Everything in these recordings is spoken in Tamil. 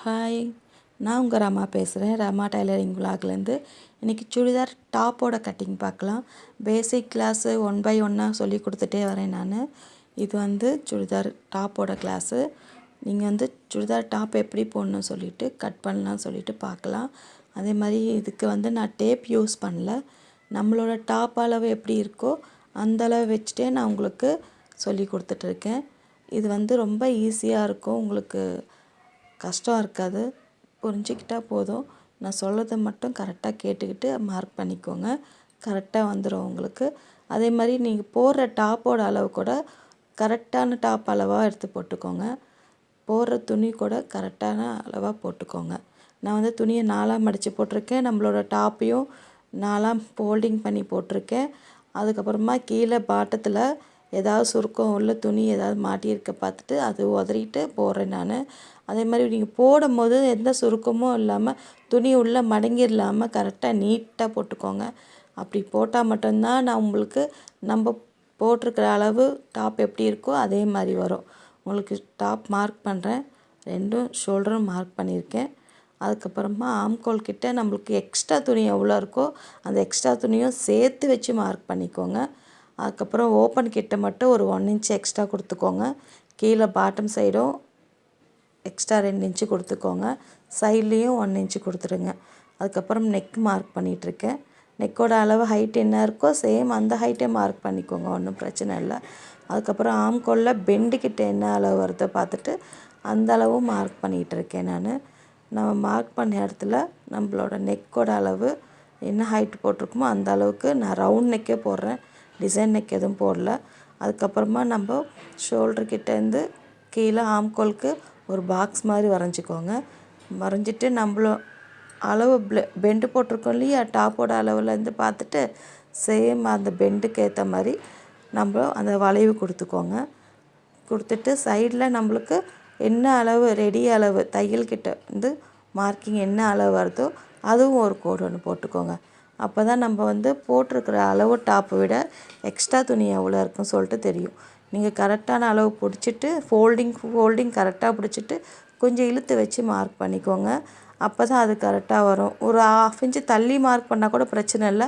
ஹாய், நான் உங்கள் ரமா பேசுகிறேன். ரமா டைலரிங் விலாக்லேருந்து. இன்றைக்கி சுடிதார் டாப்போட கட்டிங் பார்க்கலாம். பேசிக் கிளாஸு 1 by 1 சொல்லி கொடுத்துட்டே வரேன் நான். இது சுடிதார் டாப்போட கிளாஸு. நீங்கள் சுடிதார் டாப் எப்படி போடணும்னு சொல்லிவிட்டு கட் பண்ணலாம்னு சொல்லிட்டு பார்க்கலாம். அதே மாதிரி இதுக்கு நான் டேப் யூஸ் பண்ணல. நம்மளோட டாப் அளவு எப்படி இருக்கோ அந்த அளவு வச்சுட்டே நான் உங்களுக்கு சொல்லி கொடுத்துட்ருக்கேன். இது ரொம்ப ஈஸியாக இருக்கும், உங்களுக்கு கஷ்டம் இருக்காது. புரிஞ்சுக்கிட்டால் போதும். நான் சொல்கிறத மட்டும் கரெக்டாக கேட்டுக்கிட்டு மார்க் பண்ணிக்கோங்க. கரெக்டாக வந்துடும் உங்களுக்கு. அதே மாதிரி நீங்கள் போடுற டாப்போட அளவு கூட கரெக்டான டாப் அளவாக எடுத்து போட்டுக்கோங்க. போடுற துணி கூட கரெக்டான அளவாக போட்டுக்கோங்க. நான் துணியை 4ஆக மடித்து போட்டிருக்கேன். நம்மளோட டாப்பையும் 4ஆக ஃபோல்டிங் பண்ணி போட்டிருக்கேன். அதுக்கப்புறமா கீழே பாட்டத்தில் ஏதாவது சுருக்கம் உள்ள துணி ஏதாவது மாட்டியிருக்க பார்த்துட்டு அது உதறிட்டு போடுறேன் நான். அதே மாதிரி நீங்கள் போடும்போது எந்த சுருக்கமும் இல்லாமல் துணி உள்ளே மடங்கி இல்லாமல் கரெக்டாக நீட்டாக போட்டுக்கோங்க. அப்படி போட்டால் மட்டும்தான் நான் உங்களுக்கு நம்ம போட்டிருக்கிற அளவு டாப் எப்படி இருக்கோ அதே மாதிரி வரும். உங்களுக்கு டாப் மார்க் பண்ணுறேன். 2 ஷோல்டரும் மார்க் பண்ணியிருக்கேன். அதுக்கப்புறமா ஆம்கோல் கிட்ட நம்மளுக்கு எக்ஸ்ட்ரா துணி எவ்வளோ இருக்கோ அந்த எக்ஸ்ட்ரா துணியும் சேர்த்து வச்சு மார்க் பண்ணிக்கோங்க. அதுக்கப்புறம் ஓப்பன் கிட்ட மட்டும் ஒரு 1 inch எக்ஸ்ட்ரா கொடுத்துக்கோங்க. கீழே பாட்டம் சைடும் எக்ஸ்ட்ரா 2 inch கொடுத்துக்கோங்க. சைட்லேயும் 1 inch கொடுத்துருங்க. அதுக்கப்புறம் நெக் மார்க் பண்ணிகிட்ருக்கேன். நெக்கோட அளவு ஹைட் என்ன இருக்கோ சேம் அந்த ஹைட்டே மார்க் பண்ணிக்கோங்க, ஒன்றும் பிரச்சனை இல்லை. அதுக்கப்புறம் ஆம்கோலில் பெண்டுக்கிட்ட என்ன அளவு வருதோ பார்த்துட்டு அந்த அளவும் மார்க் பண்ணிகிட்ருக்கேன் நான். நம்ம மார்க் பண்ண இடத்துல நம்மளோட நெக்கோட அளவு என்ன ஹைட் போட்டிருக்குமோ அந்த அளவுக்கு நான் ரவுண்ட் நெக்கே போடுறேன். டிசைன் நெக் எதுவும் போடல. அதுக்கப்புறமா நம்ம ஷோல்டர்கிட்டேருந்து கீழே ஆம்கோலுக்கு ஒரு பாக்ஸ் மாதிரி வரைஞ்சிக்கோங்க. வரைஞ்சிட்டு நம்மளும் அளவு பெண்டு போட்டிருக்கோம் இல்லையா, டாப்போட அளவுலேருந்து பார்த்துட்டு சேம் அந்த பெண்டுக்கு ஏற்ற மாதிரி நம்ம அந்த வளைவு கொடுத்துக்கோங்க. கொடுத்துட்டு சைடில் நம்மளுக்கு என்ன அளவு ரெடி அளவு தையல்கிட்ட மார்க்கிங் என்ன அளவு வருதோ அதுவும் ஒரு கோடு ஒன்று போட்டுக்கோங்க. அப்போ தான் நம்ம போட்டிருக்கிற அளவு டாப்பை விட எக்ஸ்ட்ரா துணி எவ்வளோ இருக்குன்னு சொல்லிட்டு தெரியும். நீங்கள் கரெக்டான அளவு பிடிச்சிட்டு ஃபோல்டிங் கரெக்டாக பிடிச்சிட்டு கொஞ்சம் இழுத்து வச்சு மார்க் பண்ணிக்கோங்க. அப்போ தான் அது கரெக்டாக வரும். ஒரு 1/2 inch தள்ளி மார்க் பண்ணால் கூட பிரச்சனை இல்லை.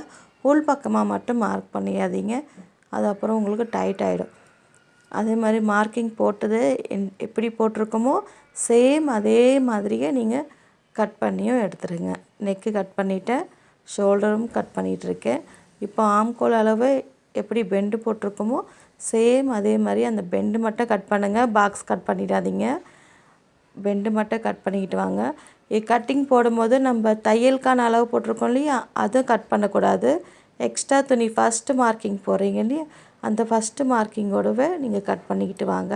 உள் பக்கமாக மட்டும் மார்க் பண்ணிடாதீங்க, அது அப்புறம் உங்களுக்கு டைட் ஆகிடும். அதே மாதிரி மார்க்கிங் போட்டது எப்படி போட்டிருக்கோமோ சேம் அதே மாதிரியே நீங்கள் கட் பண்ணியும் எடுத்துருங்க. நெக்கு கட் பண்ணிவிட்டேன், ஷோல்டரும் கட் பண்ணிகிட்ருக்கேன். இப்போ ஆம்கோல் அளவு எப்படி பெண்டு போட்டிருக்கோமோ சேம் அதே மாதிரி அந்த பெண்டு மட்டும் கட் பண்ணுங்கள். பாக்ஸ் கட் பண்ணிடாதீங்க, பெண்டு மட்டும் கட் பண்ணிக்கிட்டு வாங்க. கட்டிங் போடும்போது நம்ம தையலுக்கான அளவு போட்டிருக்கோம் இல்லையா, அதுவும் கட் பண்ணக்கூடாது. எக்ஸ்ட்ரா துணி ஃபஸ்ட்டு மார்க்கிங் போடுறீங்க இல்லையா, அந்த ஃபஸ்ட்டு மார்க்கிங்கோடவே நீங்கள் கட் பண்ணிக்கிட்டு வாங்க.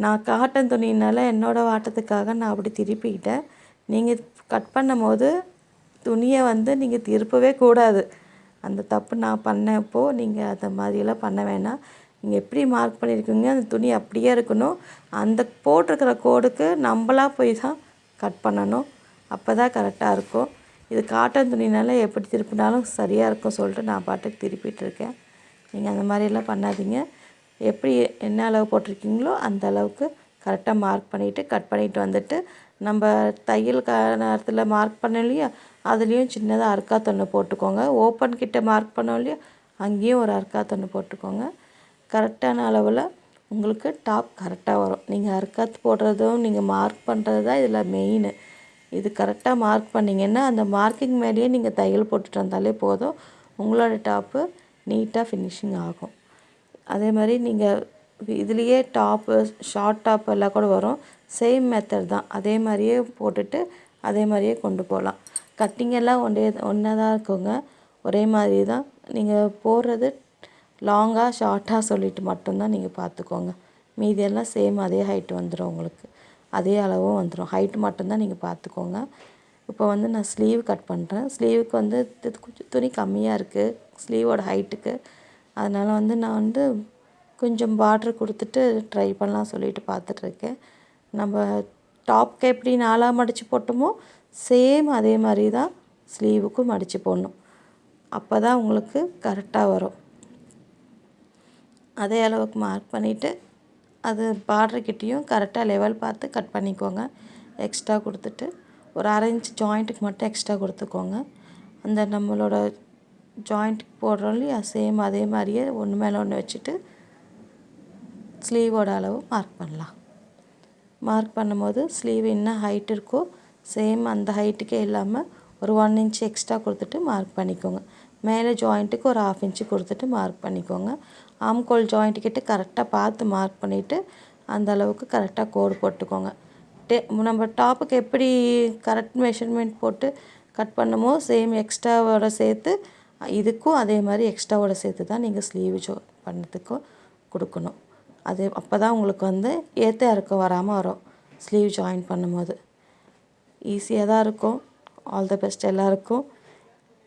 நான் காட்டன் துணினால என்னோடய வாட்டத்துக்காக நான் அப்படி திருப்பிக்கிட்டேன். நீங்கள் கட் பண்ணும்போது துணியை நீங்கள் திருப்பவே கூடாது. அந்த தப்பு நான் பண்ணப்போ நீங்கள் அந்த மாதிரியெல்லாம் பண்ண வேணாம். நீங்கள் எப்படி மார்க் பண்ணியிருக்கீங்க அந்த துணி அப்படியே இருக்கணும். அந்த போட்டிருக்கிற கோடுக்கு நம்மளாக போய் தான் கட் பண்ணணும். அப்போ தான் கரெக்டாக இருக்கும். இது காட்டன் துணினால எப்படி திருப்பினாலும் சரியாக இருக்கும் சொல்லிட்டு நான் பாட்டுக்கு திருப்பிகிட்ருக்கேன். நீங்கள் அந்த மாதிரியெல்லாம் பண்ணாதீங்க. எப்படி என்ன அளவு போட்டிருக்கீங்களோ அந்த அளவுக்கு கரெக்டாக மார்க் பண்ணிவிட்டு கட் பண்ணிவிட்டு வந்துட்டு நம்ம தையலுக்கான நேரத்தில் மார்க் பண்ணோம் இல்லையா, அதுலேயும் சின்னதாக அர்க்காத்தொன்று போட்டுக்கோங்க. ஓப்பன் கிட்ட மார்க் பண்ணோம் இல்லையா, அங்கேயும் ஒரு அர்க்காத்தொன்று போட்டுக்கோங்க. கரெக்டான அளவில் உங்களுக்கு டாப் கரெக்டாக வரும். நீங்கள் அர்க்காத்து போடுறதும் நீங்கள் மார்க் பண்ணுறது தான் இதில் மெயின். இது கரெக்டாக மார்க் பண்ணிங்கன்னா அந்த மார்க்கிங் மேலேயே நீங்கள் தையல் போட்டுட்டு வந்தாலே போதும், உங்களோட டாப்பு நீட்டாக ஃபினிஷிங் ஆகும். அதே மாதிரி நீங்கள் இதுலேயே டாப்பு ஷார்ட் டாப் எல்லாம் கூட வரும். சேம் மெத்தட் தான். அதே மாதிரியே போட்டுட்டு அதே மாதிரியே கொண்டு போகலாம். கட்டிங் எல்லாம் ஒன்றா தான் இருக்குங்க, ஒரே மாதிரி தான். நீங்கள் போடுறது லாங்காக ஷார்ட்டாக சொல்லிவிட்டு மட்டும்தான் நீங்கள் பார்த்துக்கோங்க. மீதியெல்லாம் சேம் அதே ஹைட்டு வந்துடும், உங்களுக்கு அதே அளவும் வந்துடும். ஹைட்டு மட்டும்தான் நீங்கள் பார்த்துக்கோங்க. இப்போ நான் ஸ்லீவ் கட் பண்ணுறேன். ஸ்லீவுக்கு கொஞ்சம் துணி கம்மியாக இருக்குது ஸ்லீவோட ஹைட்டுக்கு. அதனால் நான் கொஞ்சம் பார்டர் கொடுத்துட்டு ட்ரை பண்ணலாம் சொல்லிட்டு பார்த்துட்ருக்கேன். நம்ம டாப்க்கு எப்படி 4ஆக மடித்து போட்டோமோ சேம் அதே மாதிரி தான் ஸ்லீவுக்கும் மடித்து போடணும். அப்போ தான் உங்களுக்கு கரெக்டாக வரும். அதே அளவுக்கு மார்க் பண்ணிவிட்டு அது பார்டர்கிட்டையும் கரெக்டாக லெவல் பார்த்து கட் பண்ணிக்கோங்க. எக்ஸ்ட்ரா கொடுத்துட்டு ஒரு 1/2 இன்ச் ஜாயிண்ட்டுக்கு மட்டும் எக்ஸ்ட்ரா கொடுத்துக்கோங்க. அந்த நம்மளோட ஜாயிண்ட்டுக்கு போடுறோம் இல்லையா, சேம் அதே மாதிரியே ஒன்று மேலே ஒன்று வச்சுட்டு ஸ்லீவோட அளவு மார்க் பண்ணலாம். மார்க் பண்ணும்போது ஸ்லீவ் என்ன ஹைட் இருக்கோ சேம் அந்த ஹைட்டுக்கே இல்லாமல் ஒரு 1 இன்ச் எக்ஸ்ட்ரா கொடுத்துட்டு மார்க் பண்ணிக்கோங்க. மேலே ஜாயிண்ட்டுக்கு ஒரு 1/2 இன்ச்சு கொடுத்துட்டு மார்க் பண்ணிக்கோங்க. ஆம்கோல் ஜாயிண்ட்டுக்கிட்ட கரெக்டாக பார்த்து மார்க் பண்ணிவிட்டு அந்த அளவுக்கு கரெக்டாக கோடு போட்டுக்கோங்க. நம்ம டாப்புக்கு எப்படி கரெக்ட் மெஷர்மெண்ட் போட்டு கட் பண்ணுமோ சேம் எக்ஸ்ட்ராவோட சேர்த்து இதுக்கும் அதே மாதிரி எக்ஸ்ட்ராவோட சேர்த்து தான் நீங்கள் ஸ்லீவ் பண்ணதுக்கும் கொடுக்கணும். அது அப்போ தான் உங்களுக்கு வந்து ஏற்ற இறக்கம் வராமல் வரும். ஸ்லீவ் ஜாயின் பண்ணும்போது ஈஸியாக தான் இருக்கும். ஆல் த பெஸ்ட் எல்லாருக்கும்.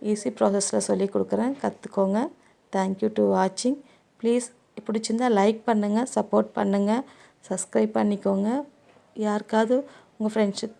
ஈஸி ப்ராசஸில் சொல்லி கொடுக்குறேன், கற்றுக்கோங்க. தேங்க்யூ டு வாட்சிங். ப்ளீஸ் பிடிச்சிருந்தால் லைக் பண்ணுங்கள், சப்போர்ட் பண்ணுங்கள், சப்ஸ்கிரைப் பண்ணிக்கோங்க. யாருக்காவது உங்கள் ஃப்ரெண்ட்ஸுக்கு